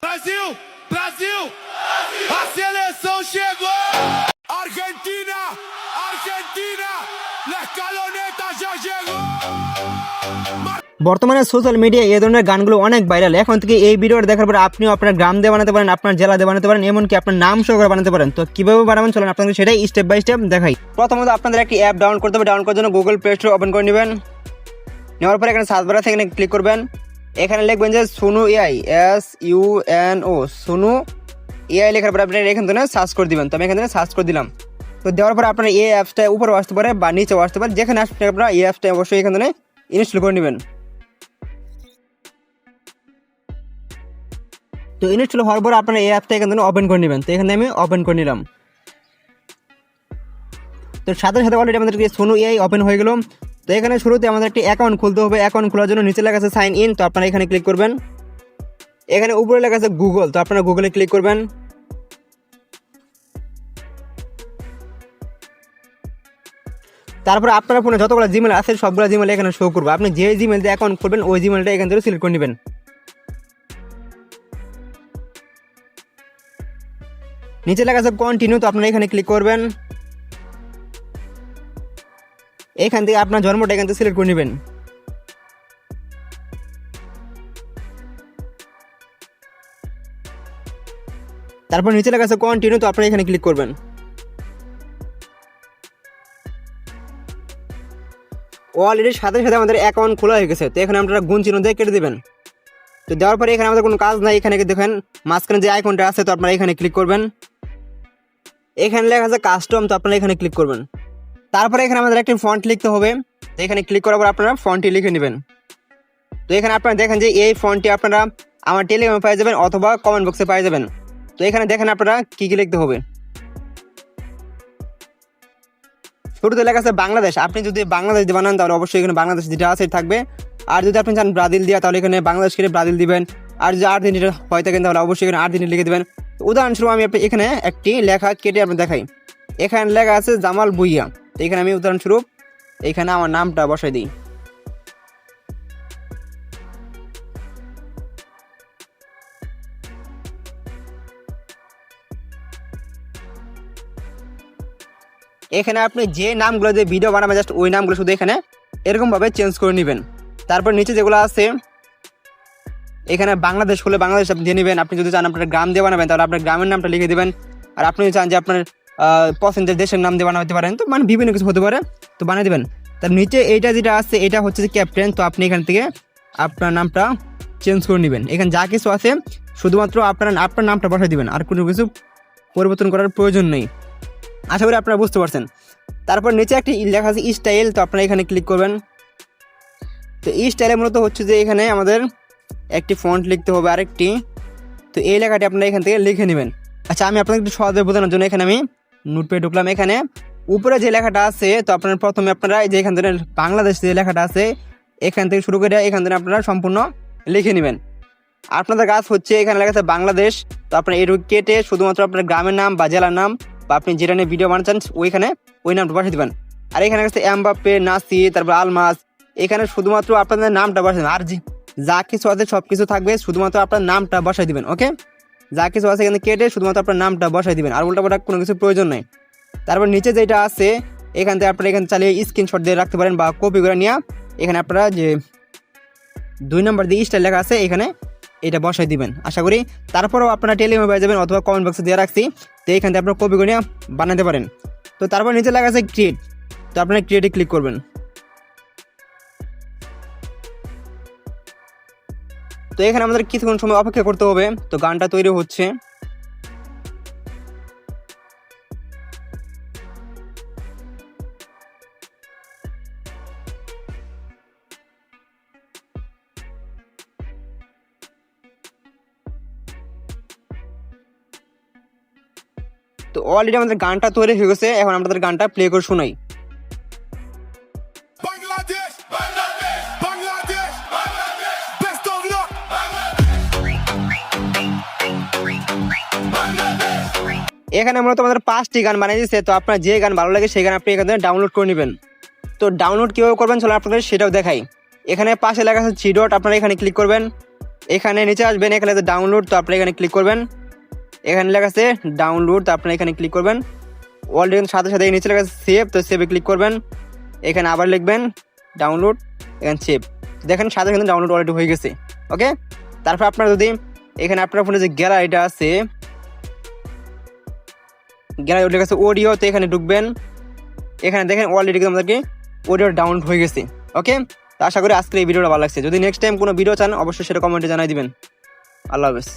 Brasil! Brasil! A seleção chegou! Argentina! Argentina! La escaloneta ya llegó! বর্তমানে social media এই ধরনের গানগুলো অনেক ভাইরাল। এখন থেকে এই ভিডিওটা দেখার পর আপনিও আপনার গ্রাম দিয়ে বানাতে পারেন, আপনার জেলা দিয়ে বানাতে পারেন, এমনকি আপনার নাম সহ করে বানাতে পারেন। তো কিভাবে বানাবেন চলেন আপনাদের সেটাই স্টেপ বাই স্টেপ দেখাই। প্রথমত আপনাদের একটি অ্যাপ ডাউনলোড করতে হবে। ডাউনলোড করার জন্য গুগল প্লে স্টোর ওপেন করে নেবেন। নেওয়ার পরে এখানে সার্চ বারে থেকে ক্লিক করবেন। এখানে লিখবেন যে সুনু এআই, SUNO, সুনু এআই লেখার পরে আপনি এখান থেকে সার্চ করে দিবেন। তো আমি এখান থেকে সার্চ করে দিলাম। তো দেওয়ার পরে আপনার এই অ্যাপসটা উপরেও আসতে পারে বা নিচেও আসতে পারে, যেখানে আসতে আপনারা এই অ্যাপসটা অবশ্যই এখান থেকে ইনস্টল করে নেবেন। তো ইনস্টল হওয়ার পর আপনারা এই অ্যাপটা এখান থেকে ওপেন করে নেবেন। তো এখানে আমি ওপেন করে নিলাম। তো সাথে সাথে অলরেডি আমাদের সোনু এআই ওপেন হয়ে গেল। তো এখানে শুরুতে আমাদের একটি অ্যাকাউন্ট খুলতে হবে। অ্যাকাউন্ট খোলার জন্য নিচে লেখা আছে সাইন ইন, তো আপনারা এখানে ক্লিক করবেন। এখানে উপরে লেখা আছে গুগল, তো আপনারা গুগলে ক্লিক করবেন। তারপর আপনার ফোনে যতগুলো জিমেল আছে সবগুলো জিমেল এখানে শো করবে। আপনি যে জিমেল দিয়ে অ্যাকাউন্ট খুলবেন ওই জিমেলটা এখান থেকে সিলেক্ট করে নেবেন। নিচে লেখা আছে কন্টিনিউ, তো আপনারা এখানে ক্লিক করবেন। এখান থেকে আপনার জন্মটা এখান থেকে সিলেক্ট করে নেবেন। তারপর নিচে লেখা আছে কন্টিনিউ, তো আপনারা এখানে ক্লিক করবেন। অলরেডি সাথে সাথে আমাদের অ্যাকাউন্ট খোলা হয়ে গেছে। তো এখানে আপনারা গুণ চিহ্ন দিয়ে কেটে দেবেন। তো দেওয়ার পরে এখানে আমাদের কোনো কাজ নাই। এখানে দেখেন মাঝখানে যে আইকনটা আছে, তো আপনারা এখানে ক্লিক করবেন। এখানে লেখা আছে কাস্টম, তো আপনারা এখানে ক্লিক করবেন। তারপরে এখানে আমাদের একটি ফন্ট লিখতে হবে। তো এখানে ক্লিক করার পর আপনারা ফন্টটি লিখে নেবেন। তো এখানে আপনারা দেখেন যে এই ফন্টটি আপনারা আমার টেলিগ্রামে পেয়ে যাবেন অথবা কমেন্ট বক্সে পেয়ে যাবেন। তো এখানে দেখেন আপনারা কি কি লিখতে হবে। শুরুতে লেখা আছে বাংলাদেশ। আপনি যদি বাংলাদেশ দিয়ে বানান তাহলে অবশ্যই এখানে বাংলাদেশ যেটা আছে থাকবে। আর যদি আপনি চান ব্রাজিল দিয়া তাহলে এখানে বাংলাদেশ কেটে ব্রাজিল দিবেন। আর যদি আর্জেন্টিনা হয়ে থাকেন তাহলে অবশ্যই এখানে আর্জেন্টিনা লিখে দেবেন। উদাহরণস্বরূপ আমি আপনি এখানে একটি লেখা কেটে আপনি দেখাই। এখানে লেখা আছে জামাল ভুইয়া। তো এখানে আমি উদাহরণস্বরূপ এখানে আমার নামটা বসাই দিই। এখানে আপনি যে নামগুলো দিয়ে ভিডিও বানাবেন জাস্ট ওই নামগুলো শুধু এখানে এরকমভাবে চেঞ্জ করে নেবেন। তারপর নিচে যেগুলো আছে এখানে বাংলাদেশ হলে বাংলাদেশ আপনি দিয়ে নেবেন। আপনি যদি চান আপনার গ্রাম দিয়ে বানাবেন তাহলে আপনার গ্রামের নামটা লিখে দেবেন। আর আপনি যদি চান যে আপনার পছন্দের দেশের নাম দিয়ে বানাতে পারেন, তো মানে বিভিন্ন কিছু হতে পারে, তো বানিয়ে দেবেন। তার নিচে এইটা যেটা আছে এটা হচ্ছে যে ক্যাপ্টেন, তো আপনি এখান থেকে আপনার নামটা চেঞ্জ করে নেবেন। এখানে যা কিছু আছে শুধুমাত্র আপনার নামটা বসাই দিবেন, আর কোনো কিছু পরিবর্তন করার প্রয়োজন নেই। আশা করি আপনারা বুঝতে পারছেন। তারপর নিচে একটি লেখা আছে স্টাইল, তো আপনারা এখানে ক্লিক করবেন। তো এই স্টাইলে মূলত হচ্ছে যে এখানে আমাদের একটি ফন্ট লিখতে হবে আরেকটি। তো এই লেখাটি আপনারা এখান থেকে লিখে নেবেন। আচ্ছা, আমি আপনাকে একটু সহজে বোঝানোর জন্য এখানে আমি নোটপ্যাডে ঢুকলাম। এখানে উপরে যে লেখাটা আছে তো আপনারা প্রথমে আপনারা এই যে এখান থেকে বাংলাদেশ যে লেখাটা আছে এখান থেকে শুরু করে এখান থেকে আপনারা সম্পূর্ণ লিখে নেবেন। আপনাদের কাজ হচ্ছে এখানে লেখা আছে বাংলাদেশ, তো আপনারা এটুকু কেটে শুধুমাত্র আপনার গ্রামের নাম বা জেলার নাম বা আপনি যেটা নিয়ে ভিডিও বানাচ্ছেন ওইখানে ওই নামটা বসিয়ে দেবেন। আর এখানে আছে এমবাপ্পে, নাসি, তারপর আলমাস, এখানে শুধুমাত্র আপনাদের নামটা বসাই দেবেন। আর যা কিছু আছে সব কিছু থাকবে, শুধুমাত্র আপনার নামটা বসাই দিবেন। ওকে, যা কিছু আছে এখানে কেটে শুধুমাত্র আপনার নামটা বসাই দিবেন, আর উল্টাপাল্টা কোনো কিছু প্রয়োজন নেই। তারপর নিচে যেটা আছে এখান থেকে আপনারা এখানে চালিয়ে স্ক্রিনশট দিয়ে রাখতে পারেন বা কপি করে নিয়ে এখানে আপনারা যে 2 নম্বর দিয়ে স্টাইল লেখা আছে এখানে এটা বসাই দিবেন আশা করি। তারপরেও আপনারা টেলিগ্রামে পেয়ে যাবেন অথবা কমেন্ট বক্সে দিয়ে রাখছি, তো এখান থেকে আপনারা কপি করে নিয়ে বানাতে পারেন। তো তারপর নিচে লেখা আছে ক্রিয়েট, তো আপনারা ক্রিয়েটে ক্লিক করবেন। তো এখানে আমাদের কিছুক্ষণ সময় অপেক্ষা করতে হবে। তো গানটা তৈরি হচ্ছে। তো অলরেডি আমাদের গানটা তৈরি হয়ে গেছে। এখন আমাদের গানটা প্লে করে শোনাই। Bangladesh! Bangladesh! Bangladesh! Bangladesh! Best of luck! এখানে মূলত আমাদের 5টি গান বানিয়ে দিয়েছে। তো আপনার যে গান ভালো লাগে সেই গান আপনি এখানে ডাউনলোড করে নেবেন। তো ডাউনলোড কীভাবে করবেন চলো আপনাদের সেটাও দেখাই। এখানে পাশে লেখা আছে 3 ডট, আপনারা এখানে ক্লিক করবেন। এখানে নিচে আসবেন, এখানে ডাউনলোড, তো আপনি এখানে ক্লিক করবেন। এখানে লেখা আছে ডাউনলোড, তো আপনি এখানে ক্লিক করবেন। অলরেডি সাথে সাথে নিচে লেখা আছে সেভ, তো সেভে ক্লিক করবেন। এখানে আবার লিখবেন ডাউনলোড, এখানে সেভ। দেখেন সাথে সাথে ডাউনলোড অলরেডি হয়ে গেছে। ওকে, তারপর আপনারা যদি এখানে আপনার ফোনে যে গ্যালারিটা আছে, গ্যালারি লেখা আছে অডিও, তো এখানে ঢুকবেন। এখানে দেখেন অলরেডি আমাদেরকে অডিও ডাউনলোড হয়ে গেছে। ওকে, তো আশা করি আজকের এই ভিডিওটা ভালো লাগছে। যদি নেক্সট টাইম কোনো ভিডিও চান অবশ্যই সেটা কমেন্টে জানাই দিবেন। আল্লাহ হাফেজ।